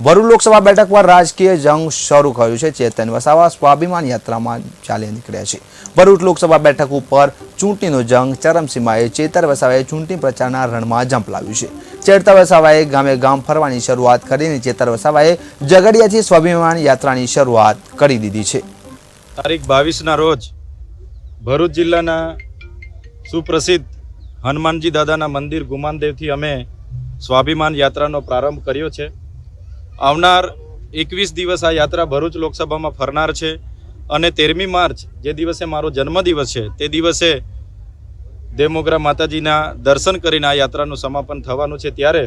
ભરૂચ લોકસભા બેઠક પર રાજકીય જંગ શરૂ થયું છે। ચેતન વસાવા સ્વાભિમાન યાત્રામાં ચાલી નીકળ્યા છે। ભરૂચ લોકસભા બેઠક ઉપર ચૂંટણીનો જંગ ચરમસીમાએ। ચેતર વસાવાએ ચૂંટણી પ્રચારના રણમાં ઝંપલાવ્યું છે। ચેતર વસાવાએ ગામે ગામ ફરવાની શરૂઆત કરીને ચેતર વસાવાએ ઝઘડિયાથી સ્વાભિમાન યાત્રાની શરૂઆત કરી દીધી છે। તારીખ 22ના રોજ ભરૂચ જિલ્લાના સુપ્રસિદ્ધ હનુમાનજી દાદાના મંદિર ગુમાનદેવથી અમે સ્વાભિમાન યાત્રાનો પ્રારંભ કર્યો છે। આવનાર 21 દિવસ આ યાત્રા ભરૂચ લોકસભામાં ફરનાર છે અને 13મી માર્ચ જે દિવસે મારો જન્મદિવસ છે તે દિવસે દેવમોગરા માતાજીના દર્શન કરીને આ યાત્રાનું સમાપન થવાનું છે। ત્યારે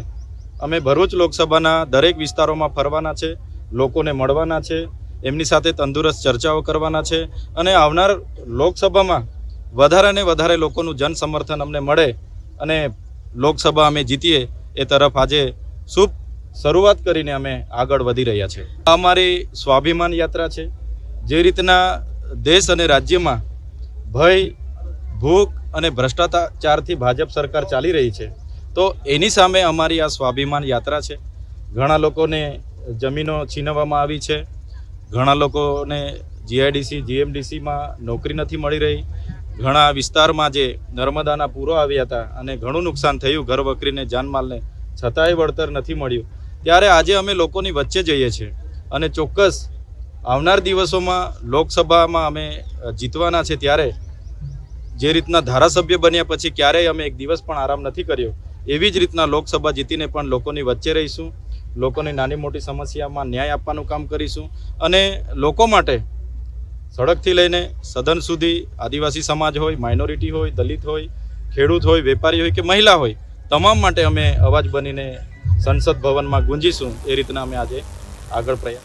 અમે ભરૂચ લોકસભાના દરેક વિસ્તારોમાં ફરવાના છે, લોકોને મળવાના છે, એમની સાથે તંદુરસ્ત ચર્ચાઓ કરવાના છે અને આવનાર લોકસભામાં વધારે ને વધારે લોકોનું જન સમર્થન અમને મળે અને લોકસભા અમે જીતીએ એ તરફ આજે શુભ શરૂઆત કરીને અમે આગળ વધી રહ્યા છે। આ અમારી સ્વાભિમાન યાત્રા છે। જે રીતના દેશ અને રાજ્યમાં ભય, ભૂખ અને ભ્રષ્ટાચારથી ભાજપ સરકાર ચાલી રહી છે તો એની સામે અમારી આ સ્વાભિમાન યાત્રા છે। ઘણા લોકોને જમીનો છીનવવામાં આવી છે, ઘણા લોકોને જીઆઈડીસી, જીએમડીસીમાં નોકરી નથી મળી રહી, ઘણા વિસ્તારમાં જે નર્મદાના પૂરો આવ્યા હતા અને ઘણું નુકસાન થયું ઘર વકરીને, જાનમાલને, છતાંય વળતર નથી મળ્યું। ત્યારે આજે અમે લોકોની વચ્ચે જઈએ છીએ અને ચોક્કસ આવનાર દિવસોમાં લોકસભામાં અમે જીતવાના છે। ત્યારે જે રીતના ધારાસભ્ય બન્યા પછી ક્યારેય અમે એક દિવસ પણ આરામ નથી કર્યો, એવી જ રીતના લોકસભા જીતીને પણ લોકોની વચ્ચે રહીશું, લોકોની નાની મોટી સમસ્યામાં ન્યાય આપવાનું કામ કરીશું અને લોકો માટે સડકથી લઈને સદન સુધી આદિવાસી સમાજ હોય, માઇનોરિટી હોય, દલિત હોય, ખેડૂત હોય, વેપારી હોય કે મહિલા હોય, તમામ માટે અમે અવાજ બનીને સંસદ ભવનમાં ગુંજીશું। એ રીતના અમે આજે આગળ પ્રયાસ